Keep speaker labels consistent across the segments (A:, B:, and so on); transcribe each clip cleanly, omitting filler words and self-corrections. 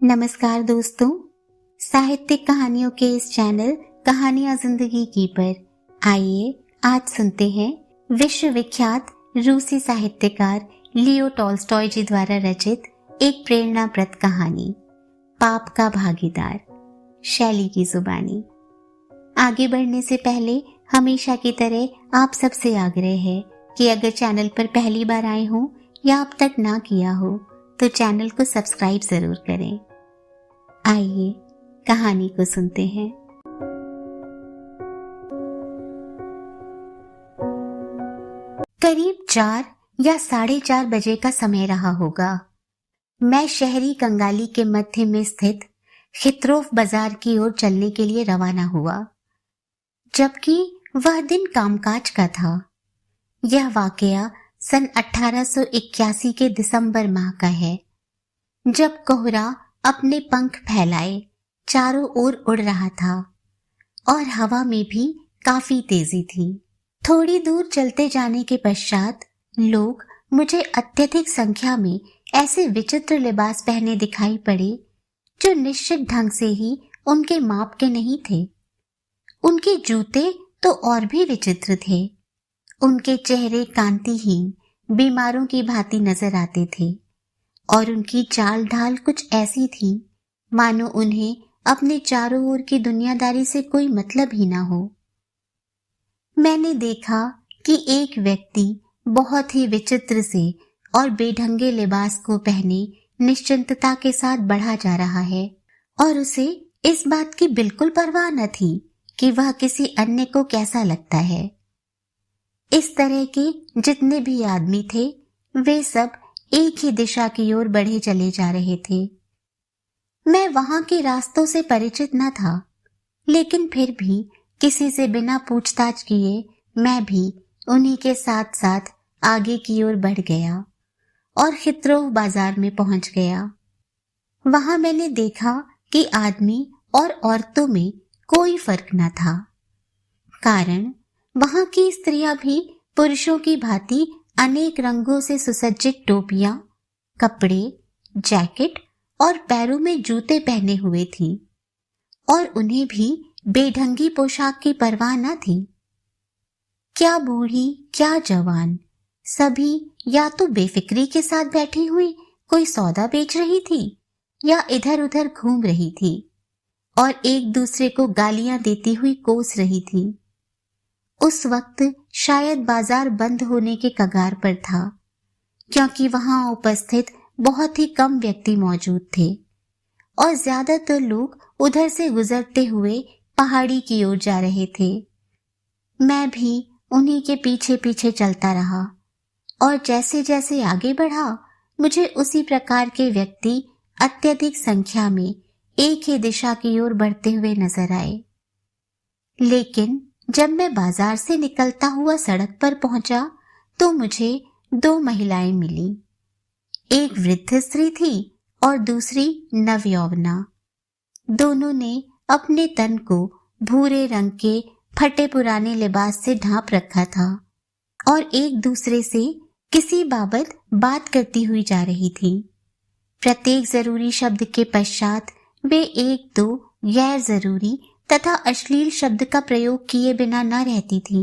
A: नमस्कार दोस्तों, साहित्यिक कहानियों के इस चैनल कहानियां जिंदगी की पर आइए आज सुनते हैं विश्व विख्यात रूसी साहित्यकार लियो टॉल्स्टॉय जी द्वारा रचित एक प्रेरणाप्रद कहानी पाप का भागीदार, शैली की जुबानी। आगे बढ़ने से पहले हमेशा की तरह आप सबसे आग्रह है कि अगर चैनल पर पहली बार आए हों या अब तक ना किया हो तो चैनल को सब्सक्राइब जरूर करें। आइए कहानी को सुनते हैं। करीब 4 या 4:30 बजे का समय रहा होगा। मैं शहरी कंगाली के मध्य में स्थित खित्रोफ बाजार की ओर चलने के लिए रवाना हुआ, जबकि वह दिन कामकाज का था। यह वाकया सन 1881 के दिसंबर माह का है, जब कोहरा अपने पंख फैलाए चारों ओर उड़ रहा था और हवा में भी काफी तेजी थी। थोड़ी दूर चलते जाने के पश्चात लोग मुझे अत्यधिक संख्या में ऐसे विचित्र लिबास पहने दिखाई पड़े जो निश्चित ढंग से ही उनके माप के नहीं थे। उनके जूते तो और भी विचित्र थे। उनके चेहरे कांतिहीन बीमारों की भांति नजर आते थे और उनकी चाल ढाल कुछ ऐसी थी मानो उन्हें अपने चारों ओर की दुनियादारी से कोई मतलब ही ना हो। मैंने देखा कि एक व्यक्ति बहुत ही विचित्र से और बेढंगे लिबास को पहने निश्चिंतता के साथ बढ़ा जा रहा है और उसे इस बात की बिल्कुल परवाह न थी कि वह किसी अन्य को कैसा लगता है। इस तरह के जितने भी आदमी थे वे सब एक ही दिशा की ओर बढ़े चले जा रहे थे। मैं वहां के रास्तों से परिचित न था, लेकिन फिर भी किसी से बिना पूछताछ किए मैं भी उन्हीं के साथ साथ आगे की ओर बढ़ गया और खित्रोफ बाजार में पहुंच गया। वहां मैंने देखा कि आदमी और औरतों में कोई फर्क न था, कारण वहां की स्त्रियां भी पुरुषों की भांति अनेक रंगों से सुसज्जित टोपियां, कपड़े, जैकेट और पैरों में जूते पहने हुए थी और उन्हें भी बेढंगी पोशाक की परवाह न थी। क्या बूढ़ी क्या जवान, सभी या तो बेफिक्री के साथ बैठी हुई कोई सौदा बेच रही थी या इधर उधर घूम रही थी और एक दूसरे को गालियां देती हुई कोस रही थी। उस वक्त शायद बाजार बंद होने के कगार पर था, क्योंकि वहां उपस्थित बहुत ही कम व्यक्ति मौजूद थे और ज्यादातर लोग उधर से गुजरते हुए पहाड़ी की ओर जा रहे थे। मैं भी उन्हीं के पीछे पीछे चलता रहा और जैसे जैसे आगे बढ़ा मुझे उसी प्रकार के व्यक्ति अत्यधिक संख्या में एक ही दिशा की ओर बढ़ते हुए नजर आए। लेकिन जब मैं बाजार से निकलता हुआ सड़क पर पहुंचा तो मुझे 2 महिलाएं मिली। एक वृद्ध स्त्री थी और दूसरी नवयौवना। दोनों ने अपने तन को भूरे रंग के फटे पुराने लिबास से ढांप रखा था और एक दूसरे से किसी बाबत बात करती हुई जा रही थी। प्रत्येक जरूरी शब्द के पश्चात वे एक दो गैर जरूरी तथा अश्लील शब्द का प्रयोग किए बिना न रहती थी।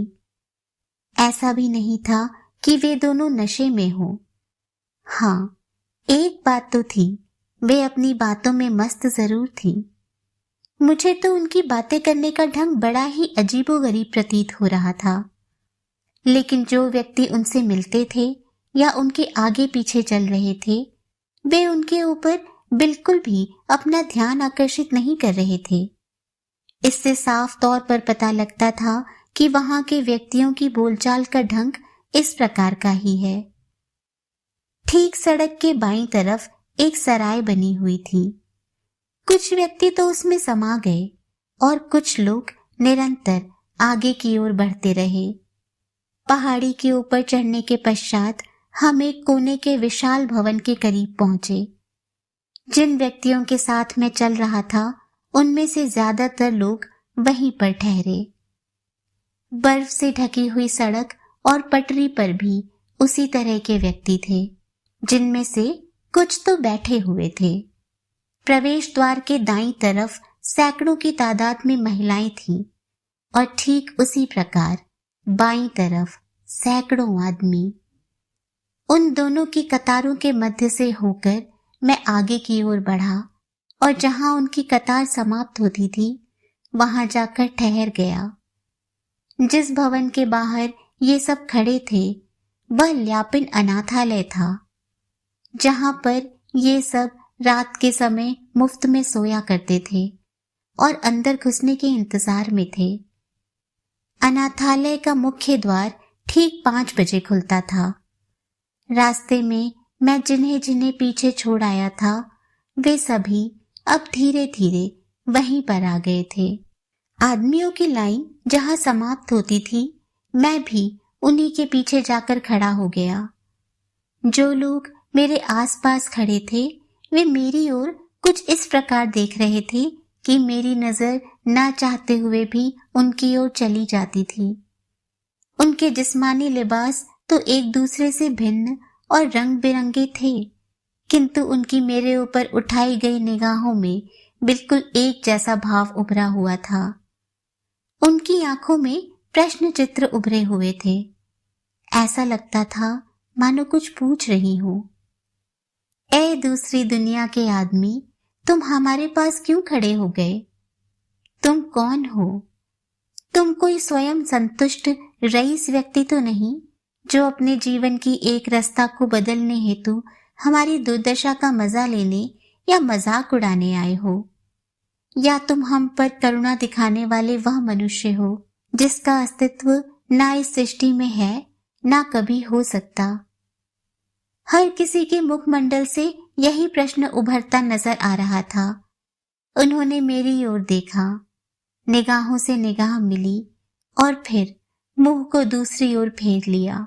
A: ऐसा भी नहीं था कि वे दोनों नशे में हो। हाँ, एक बात तो थी, वे अपनी बातों में मस्त जरूर थी। मुझे तो उनकी बातें करने का ढंग बड़ा ही अजीबोगरीब प्रतीत हो रहा था, लेकिन जो व्यक्ति उनसे मिलते थे या उनके आगे पीछे चल रहे थे वे उनके ऊपर बिल्कुल भी अपना ध्यान आकर्षित नहीं कर रहे थे। इससे साफ तौर पर पता लगता था कि वहां के व्यक्तियों की बोलचाल का ढंग इस प्रकार का ही है। ठीक सड़क के बाईं तरफ एक सराय बनी हुई थी। कुछ व्यक्ति तो उसमें समा गए और कुछ लोग निरंतर आगे की ओर बढ़ते रहे। पहाड़ी के ऊपर चढ़ने के पश्चात हम एक कोने के विशाल भवन के करीब पहुंचे। जिन व्यक्तियों के साथ मैं चल रहा था उनमें से ज्यादातर लोग वहीं पर ठहरे। बर्फ से ढकी हुई सड़क और पटरी पर भी उसी तरह के व्यक्ति थे, जिनमें से कुछ तो बैठे हुए थे। प्रवेश द्वार के दाईं तरफ सैकड़ों की तादाद में महिलाएं थीं और ठीक उसी प्रकार बाईं तरफ सैकड़ों आदमी। उन दोनों की कतारों के मध्य से होकर मैं आगे की ओर बढ़ा और जहां उनकी कतार समाप्त होती थी वहां जाकर ठहर गया। जिस भवन के बाहर ये सब खड़े थे वह ल्यापिन अनाथालय था, जहां पर ये सब रात के समय मुफ्त में सोया करते थे और अंदर घुसने के इंतजार में थे। अनाथालय का मुख्य द्वार ठीक 5 बजे खुलता था। रास्ते में मैं जिन्हें जिन्हें पीछे छोड़ आया था वे सभी अब धीरे धीरे वहीं पर आ गए थे। आदमियों की लाइन जहां समाप्त होती थी मैं भी उन्हीं के पीछे जाकर खड़ा हो गया। जो लोग मेरे आसपास खड़े थे वे मेरी ओर कुछ इस प्रकार देख रहे थे कि मेरी नजर ना चाहते हुए भी उनकी ओर चली जाती थी। उनके जिस्मानी लिबास तो एक दूसरे से भिन्न और रंग बिरंगे थे, किंतु उनकी मेरे ऊपर उठाई गई निगाहों में बिल्कुल एक जैसा भाव उभरा हुआ था। उनकी आंखों में प्रश्न चित्र उभरे हुए थे। ऐसा लगता था मानो कुछ पूछ रही हो। ए दूसरी दुनिया के आदमी, तुम हमारे पास क्यों खड़े हो गए? तुम कौन हो? तुम कोई स्वयं संतुष्ट रईस व्यक्ति तो नहीं जो अपने जीवन की एक रास्ता को बदलने हेतु हमारी दुर्दशा का मजा लेने या मजाक उड़ाने आए हो? या तुम हम पर करुणा दिखाने वाले वह मनुष्य हो जिसका अस्तित्व ना इस सृष्टि में है ना कभी हो सकता? हर किसी के मुखमंडल से यही प्रश्न उभरता नजर आ रहा था। उन्होंने मेरी ओर देखा, निगाहों से निगाह मिली और फिर मुंह को दूसरी ओर फेर लिया।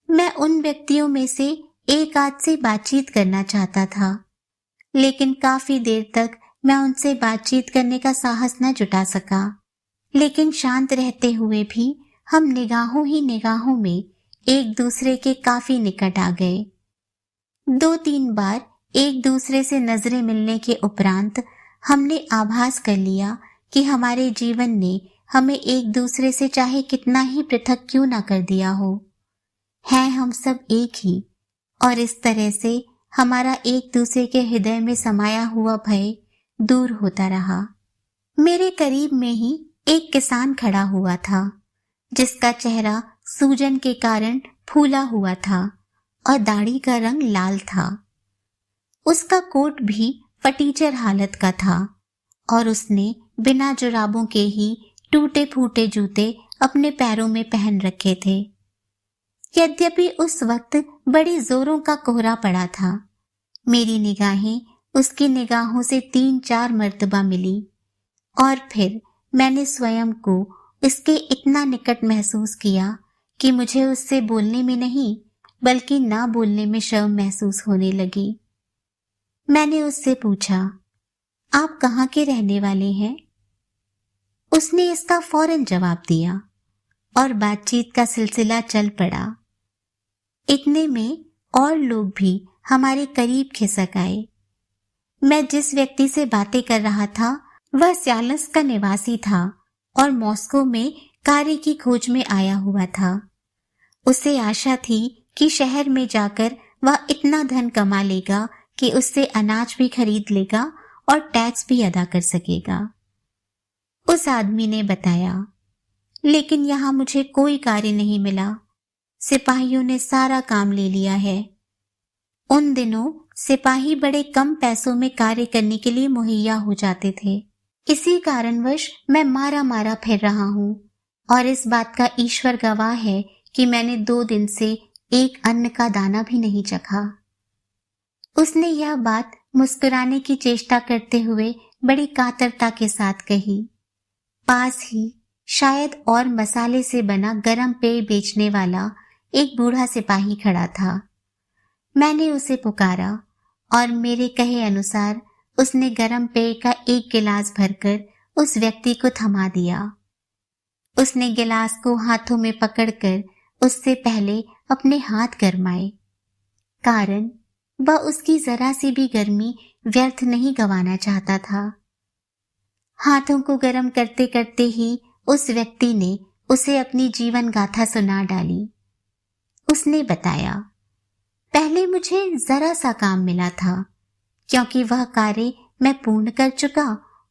A: मैं उन व्यक्तियों में से एक आध से बातचीत करना चाहता था, लेकिन काफी देर तक मैं उनसे बातचीत करने का साहस न जुटा सका। लेकिन शांत रहते हुए भी हम निगाहों ही निगाहों में एक दूसरे के काफी निकट आ गए। 2-3 बार एक दूसरे से नजरें मिलने के उपरांत हमने आभास कर लिया कि हमारे जीवन ने हमें एक दूसरे से चाहे कितना ही पृथक क्यों ना कर दिया हो, हैं हम सब एक ही। और इस तरह से हमारा एक दूसरे के हृदय में समाया हुआ भय दूर होता रहा। मेरे करीब में ही एक किसान खड़ा हुआ था, जिसका चेहरा सूजन के कारण फूला हुआ था और दाढ़ी का रंग लाल था। उसका कोट भी फटीचर हालत का था और उसने बिना जुराबों के ही टूटे फूटे जूते अपने पैरों में पहन रखे थे। यद्यपि उस वक्त बड़ी जोरों का कोहरा पड़ा था, मेरी निगाहें उसकी निगाहों से 3-4 मर्तबा मिली और फिर मैंने स्वयं को इसके इतना निकट महसूस किया कि मुझे उससे बोलने में नहीं बल्कि ना बोलने में शर्म महसूस होने लगी। मैंने उससे पूछा, आप कहाँ के रहने वाले हैं? उसने इसका फौरन जवाब दिया और बातचीत का सिलसिला चल पड़ा। इतने में और लोग भी हमारे करीब खिसक आए। मैं जिस व्यक्ति से बातें कर रहा था वह स्यालस का निवासी था और मॉस्को में कार्य की खोज में आया हुआ था। उसे आशा थी कि शहर में जाकर वह इतना धन कमा लेगा कि उससे अनाज भी खरीद लेगा और टैक्स भी अदा कर सकेगा। उस आदमी ने बताया, लेकिन यहाँ मुझे कोई कार्य नहीं मिला। सिपाहियों ने सारा काम ले लिया है। उन दिनों सिपाही बड़े कम पैसों में कार्य करने के लिए मुहैया हो जाते थे। इसी कारणवश मैं मारा मारा फिर रहा हूँ और इस बात का ईश्वर गवाह है कि मैंने 2 दिन से एक अन्न का दाना भी नहीं चखा। उसने यह बात मुस्कुराने की चेष्टा करते हुए बड़ी कातरता के साथ कही। पास ही शायद और मसाले से बना गरम पेय बेचने वाला एक बूढ़ा सिपाही खड़ा था। मैंने उसे पुकारा और मेरे कहे अनुसार उसने गरम पेय का एक गिलास भरकर उस व्यक्ति को थमा दिया। उसने गिलास को हाथों में पकड़कर उससे पहले अपने हाथ गरमाए, कारण वह उसकी जरा सी भी गर्मी व्यर्थ नहीं गंवाना चाहता था। हाथों को गर्म करते करते ही उस व्यक्ति ने उसे अपनी जीवन गाथा सुना डाली। उसने बताया, पहले मुझे जरा सा काम मिला था, क्योंकि वह कार्य मैं पूर्ण कर चुका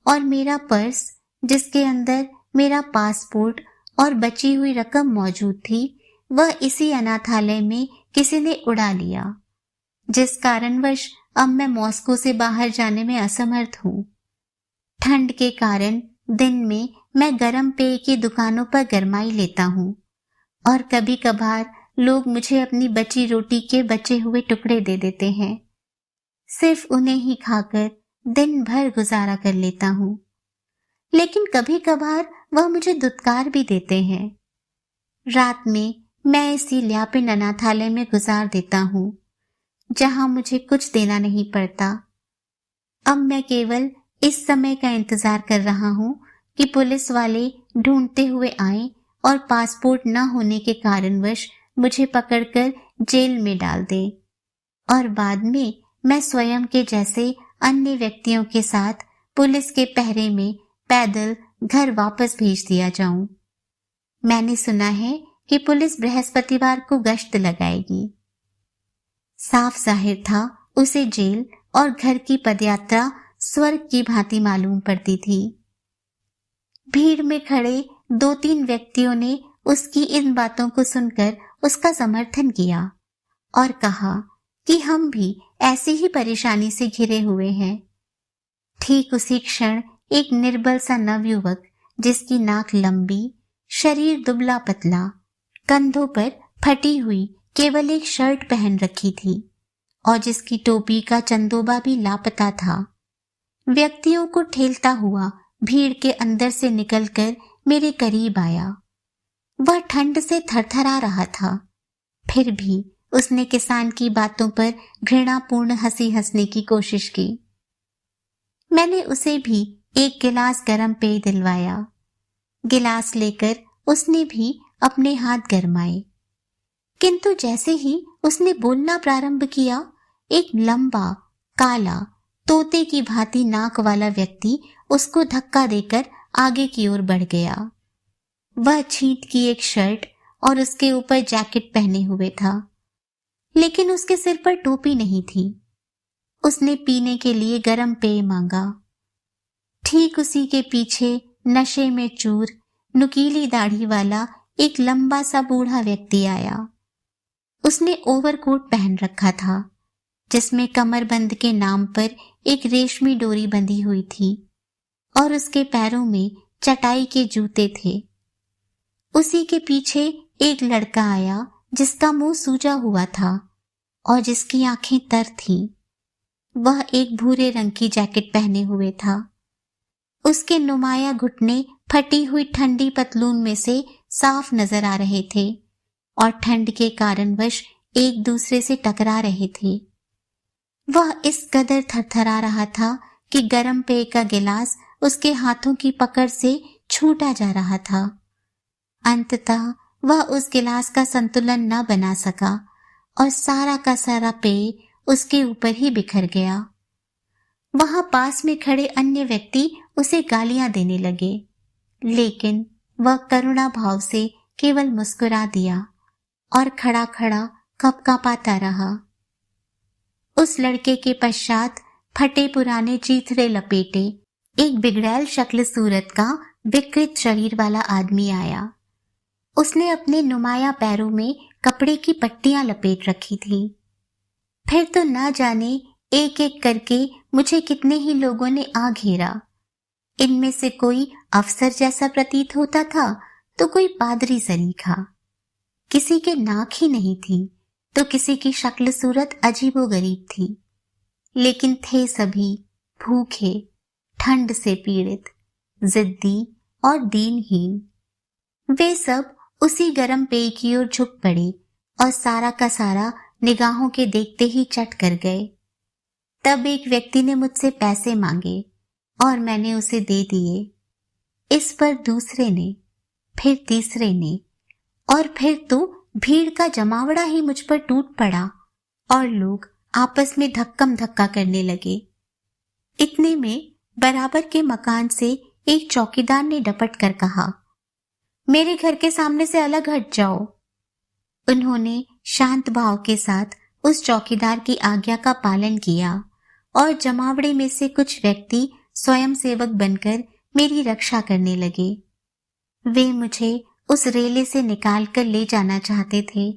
A: और मेरा पर्स, जिसके अंदर मेरा पासपोर्ट और बची हुई रकम मौजूद थी, वह इसी अनाथालय में किसी ने उड़ा लिया, जिस कारणवश अब मैं मॉस्को से बाहर जाने में असमर्थ हूँ। ठंड के कारण दिन में मैं गर्म पेय की दुकानों पर गरमाई लेता हूँ और कभी कभार लोग मुझे अपनी बची रोटी के बचे हुए टुकड़े दे देते हैं। सिर्फ उन्हें ही खाकर दिन भर गुजारा कर लेता हूँ, लेकिन कभी कभार वह मुझे दुत्कार भी देते हैं। रात में मैं इसी ल्यापिन अनाथालय में गुजार देता हूँ, जहां मुझे कुछ देना नहीं पड़ता। अब मैं केवल इस समय का इंतजार कर रहा हूँ कि पुलिस वाले ढूंढते हुए आए और पासपोर्ट न होने के कारणवश मुझे पकड़कर जेल में डाल दे और बाद में मैं स्वयं के जैसे अन्य व्यक्तियों के साथ पुलिस के पहरे में पैदल घर वापस भेज दिया जाऊं। मैंने सुना है कि पुलिस बृहस्पतिवार को गश्त लगाएगी। साफ जाहिर था उसे जेल और घर की पदयात्रा स्वर्ग की भांति मालूम पड़ती थी। भीड़ में खड़े 2-3 व्यक्तियों ने उसकी इन बातों को सुनकर उसका समर्थन किया और कहा कि हम भी ऐसी ही परेशानी से घिरे हुए हैं। ठीक उसी क्षण एक निर्बल सा नवयुवक, जिसकी नाक लंबी, शरीर दुबला पतला, कंधों पर फटी हुई केवल एक शर्ट पहन रखी थी और जिसकी टोपी का चंदोबा भी लापता था, व्यक्तियों को ठेलता हुआ भीड़ के अंदर से निकलकर मेरे करीब आया। वह ठंड से थरथरा रहा था, फिर भी उसने किसान की बातों पर घृणापूर्ण हंसी हंसने की कोशिश की। मैंने उसे भी एक गिलास गर्म पेय दिलवाया। गिलास लेकर उसने भी अपने हाथ गरमाए, किंतु जैसे ही उसने बोलना प्रारंभ किया, एक लंबा, काला, तोते की भांति नाक वाला व्यक्ति उसको धक्का देकर आगे की ओर बढ़ गया। वह छींट की एक शर्ट और उसके ऊपर जैकेट पहने हुए था, लेकिन उसके सिर पर टोपी नहीं थी। उसने पीने के लिए गर्म पेय मांगा। ठीक उसी के पीछे नशे में चूर, नुकीली दाढ़ी वाला एक लंबा सा बूढ़ा व्यक्ति आया। उसने ओवरकोट पहन रखा था, जिसमें कमरबंद के नाम पर एक रेशमी डोरी बंधी हुई थी और उसके पैरों में चटाई के जूते थे। उसी के पीछे एक लड़का आया जिसका मुंह सूजा हुआ था और जिसकी आंखें तर थीं। वह एक भूरे रंग की जैकेट पहने हुए था। उसके नुमाया घुटने फटी हुई ठंडी पतलून में से साफ नजर आ रहे थे और ठंड के कारणवश एक दूसरे से टकरा रहे थे। वह इस कदर थरथरा रहा था कि गर्म पेय का गिलास उसके हाथों की पकड़ से छूटा जा रहा था। अंततः वह उस गिलास का संतुलन न बना सका और सारा का सारा पेय उसके ऊपर ही बिखर गया। वहां पास में खड़े अन्य व्यक्ति उसे गालियां देने लगे, लेकिन वह करुणा भाव से केवल मुस्कुरा दिया और खड़ा खड़ा कपकपाता रहा। उस लड़के के पश्चात फटे पुराने चीथड़े लपेटे एक बिगड़ैल शक्ल सूरत का विकृत शरीर वाला आदमी आया। उसने अपने नुमाया पैरों में कपड़े की पट्टियां लपेट रखी थी। फिर तो न जाने एक एक करके मुझे कितने ही लोगों ने आ घेरा। इनमें से कोई अफसर जैसा प्रतीत होता था तो कोई पादरी सरीखा। किसी के नाक ही नहीं थी तो किसी की शक्ल सूरत अजीबोगरीब थी, लेकिन थे सभी भूखे, ठंड से पीड़ित, जिद्दी और दीनहीन। वे सब उसी गर्म पेय की ओर झुक पड़े और सारा का सारा निगाहों के देखते ही चट कर गए। तब एक व्यक्ति ने मुझसे पैसे मांगे और मैंने उसे दे दिए। इस पर दूसरे ने, फिर तीसरे ने और फिर तो भीड़ का जमावड़ा ही मुझ पर टूट पड़ा और लोग आपस में धक्कम धक्का करने लगे। इतने में बराबर के मकान से एक चौकीदार ने डपट कर कहा, मेरे घर के सामने से अलग हट जाओ। उन्होंने शांत भाव के साथ उस चौकीदार की आज्ञा का पालन किया और जमावड़े में से कुछ व्यक्ति स्वयंसेवक बनकर मेरी रक्षा करने लगे। वे मुझे उस रेले से निकालकर ले जाना चाहते थे,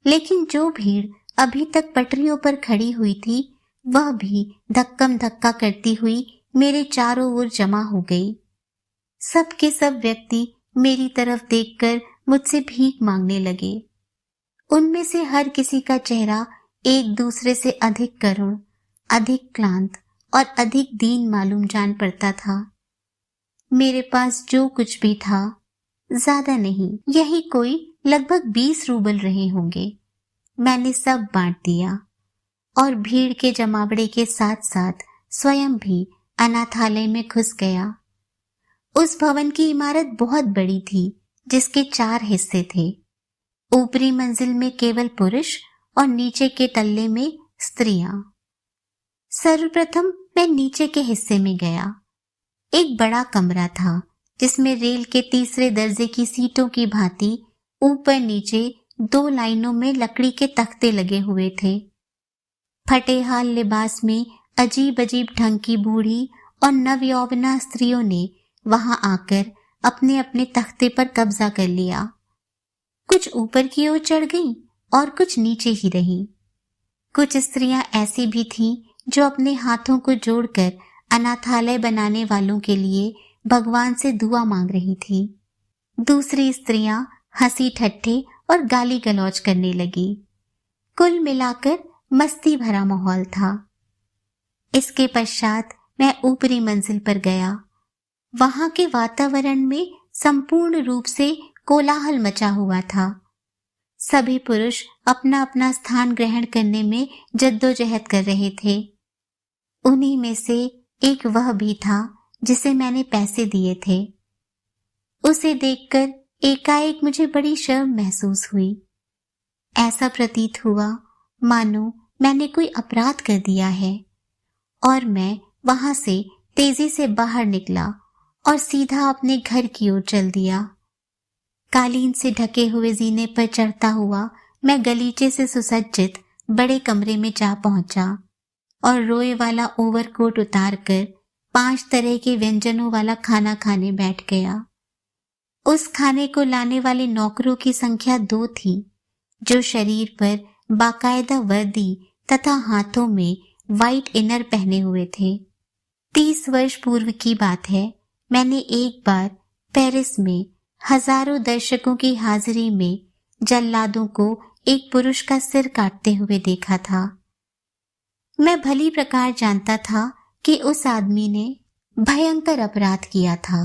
A: लेकिन जो भीड़ अभी तक पटरियों पर खड़ी हुई थी वह भी धक्कम धक्का करती हुई मेरे चारों ओर जमा हो गई। सब के सब व्यक्ति मेरी तरफ देखकर मुझसे भीख मांगने लगे। उनमें से हर किसी का चेहरा एक दूसरे से अधिक करुण, अधिक क्लांत और अधिक दीन मालूम जान पड़ता था। मेरे पास जो कुछ भी था, ज्यादा नहीं, यही कोई लगभग 20 रूबल रहे होंगे, मैंने सब बांट दिया और भीड़ के जमावड़े के साथ साथ स्वयं भी अनाथालय में घुस गया। उस भवन की इमारत बहुत बड़ी थी, जिसके 4 हिस्से थे। ऊपरी मंजिल में केवल पुरुष और नीचे के तल्ले में स्त्रियां। सर्वप्रथम मैं नीचे के हिस्से में गया। एक बड़ा कमरा था जिसमें रेल के तीसरे दर्जे की सीटों की भांति ऊपर नीचे 2 लाइनों में लकड़ी के तख्ते लगे हुए थे। फटेहाल लिबास में अजीब अजीब ढंग की बूढ़ी और नवयौवना स्त्रियों ने वहां आकर अपने अपने तख्ते पर कब्जा कर लिया। कुछ ऊपर की ओर चढ़ गईं और कुछ नीचे ही रहीं। कुछ स्त्रियां ऐसी भी थीं जो अपने हाथों को जोड़कर अनाथालय बनाने वालों के लिए भगवान से दुआ मांग रही थी। दूसरी स्त्रियां हंसी ठट्ठे और गाली गलौज करने लगी। कुल मिलाकर मस्ती भरा माहौल था। इसके पश्चात मैं ऊपरी मंजिल पर गया। वहां के वातावरण में संपूर्ण रूप से कोलाहल मचा हुआ था। सभी पुरुष अपना अपना स्थान ग्रहण करने में जद्दोजहद कर रहे थे। उन्हीं में से एक वह भी था जिसे मैंने पैसे दिए थे। उसे देखकर एकाएक मुझे बड़ी शर्म महसूस हुई। ऐसा प्रतीत हुआ मानो मैंने कोई अपराध कर दिया है और मैं वहां से तेजी से बाहर निकला और सीधा अपने घर की ओर चल दिया। कालीन से ढके हुए जीने पर चढ़ता हुआ मैं गलीचे से सुसज्जित बड़े कमरे में जा पहुंचा और रोए वाला ओवरकोट उतारकर 5 तरह के व्यंजनों वाला खाना खाने बैठ गया। उस खाने को लाने वाले नौकरों की संख्या 2 थी, जो शरीर पर बाकायदा वर्दी तथा हाथों में व्हाइट इनर पहने हुए थे। 30 वर्ष पूर्व की बात है, मैंने एक बार पेरिस में हजारों दर्शकों की हाजिरी में जल्लादों को एक पुरुष का सिर काटते हुए देखा था। मैं भली प्रकार जानता था कि उस आदमी ने भयंकर अपराध किया था।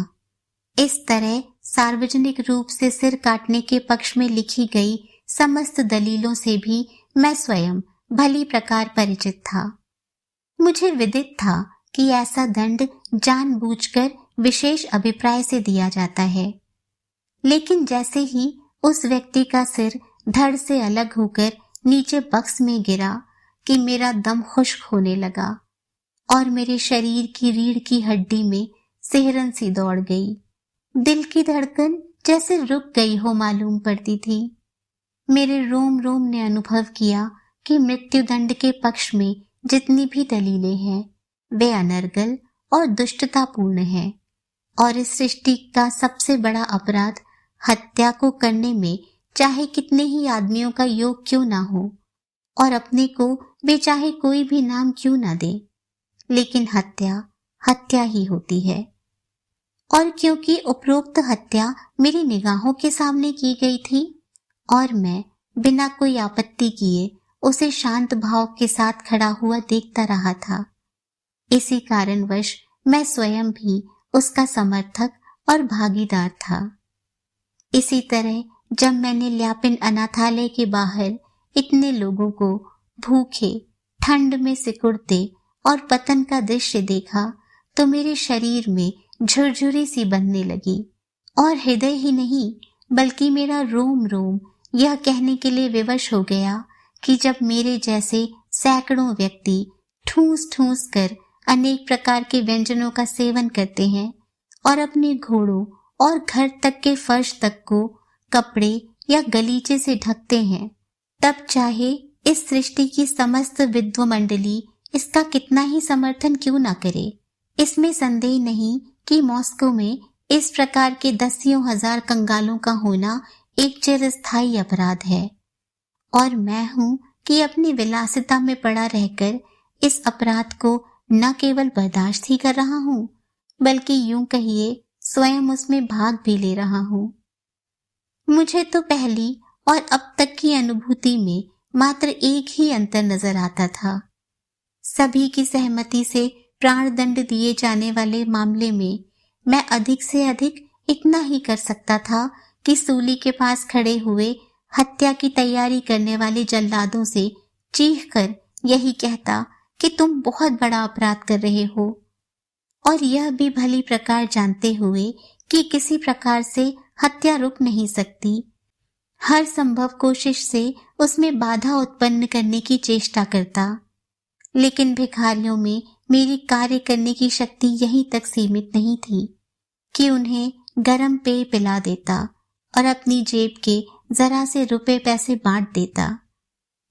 A: इस तरह सार्वजनिक रूप से सिर काटने के पक्ष में लिखी गई समस्त दलीलों से भी मैं स्वयं भली प्रकार परिचित था। मुझे विदित था कि ऐसा दंड जानबूझकर विशेष अभिप्राय से दिया जाता है, लेकिन जैसे ही उस व्यक्ति का सिर धड़ से अलग होकर नीचे बक्स में गिरा कि मेरा दम खुश्क होने लगा और मेरे शरीर की रीढ़ की हड्डी में सिहरन सी दौड़ गई। दिल की धड़कन जैसे रुक गई हो मालूम पड़ती थी। मेरे रोम रोम ने अनुभव किया कि मृत्युदंड के पक्ष में जितनी भी दलीलें हैं वे अनर्गल और दुष्टतापूर्ण हैं और इस सृष्टि का सबसे बड़ा अपराध हत्या को करने में चाहे कितने ही आदमियों का योग क्यों ना हो और अपने को वे चाहे कोई भी नाम क्यों ना दे, लेकिन हत्या हत्या ही होती है। और क्योंकि उपरोक्त हत्या मेरी निगाहों के सामने की गई थी और मैं बिना कोई आपत्ति किए उसे शांत भाव के साथ खड़ा हुआ देखता रहा था, इसी कारणवश मैं स्वयं भी उसका समर्थक और भागीदार था। इसी तरह जब मैंने ल्यापिन अनाथालय के बाहर इतने लोगों को भूखे, ठंड में सिकुड़ते और पतन का दृश्य देखा तो मेरे शरीर में झुरझुरी सी बनने लगी और हृदय ही नहीं बल्कि मेरा रोम रोम यह कहने के लिए विवश हो गया कि जब मेरे जैसे सैकड़ों व्यक्ति ठूस ठूस कर अनेक प्रकार के व्यंजनों का सेवन करते हैं और अपने घोड़ों और घर तक के फर्श तक को कपड़े या गलीचे से ढकते हैं, तब चाहे इस सृष्टि की समस्त विद्व मंडली इसका कितना ही समर्थन क्यों ना करे, इसमें संदेह नहीं कि मॉस्को में इस प्रकार के दसियों हजार कंगालों का होना एक चिरस्थायी अपराध है। और मैं हूं कि अपनी विलासिता में पड़ा रहकर इस अपराध को न केवल बर्दाश्त ही कर रहा हूं, बल्कि यूं कहिए स्वयं उसमें भाग भी ले रहा हूं। मुझे तो पहली और अब तक की अनुभूति में मात्र एक ही अंतर नजर आता था। सभी की सहमति से प्राणदंड दिए जाने वाले मामले में मैं अधिक से अधिक इतना ही कर सकता था कि सूली के पास खड़े हुए हत्या की तैयारी करने वाले जल्लादों से चीखकर यही कहता कि तुम बहुत बड़ा अपराध कर रहे हो, और यह भी भली प्रकार जानते हुए कि किसी प्रकार से हत्या रुक नहीं सकती, हर संभव कोशिश से उसमें बाधा उत्पन्न करने की चेष्टा करता। लेकिन भिखारियों में मेरी कार्य करने की शक्ति यहीं तक सीमित नहीं थी कि उन्हें गरम पेय पिला देता और अपनी जेब के जरा से रुपए पैसे बांट देता,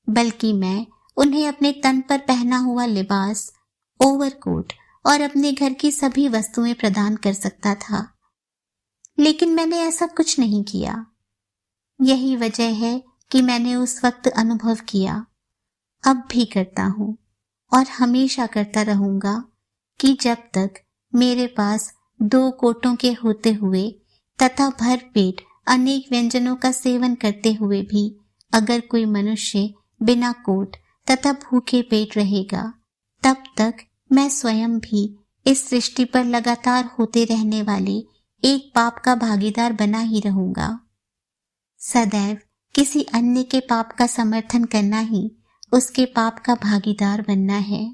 A: बल्कि मैं उन्हें अपने तन पर पहना हुआ लिबास, ओवरकोट और अपने घर की सभी वस्तुएं प्रदान कर सकता था। लेकिन मैंने ऐसा कुछ नहीं किया। यही वजह है कि मैंने उस वक्त अनुभव किया, अब भी करता हूं और हमेशा करता रहूंगा कि जब तक मेरे पास 2 कोटों के होते हुए तथा भर पेट अनेक व्यंजनों का सेवन करते हुए भी अगर कोई मनुष्य बिना कोट तथा भूखे पेट रहेगा, तब तक मैं स्वयं भी इस सृष्टि पर लगातार होते रहने वाले एक पाप का भागीदार बना ही रहूंगा। सदैव किसी अन्य के पाप का समर्थन करना ही उसके पाप का भागीदार बनना है।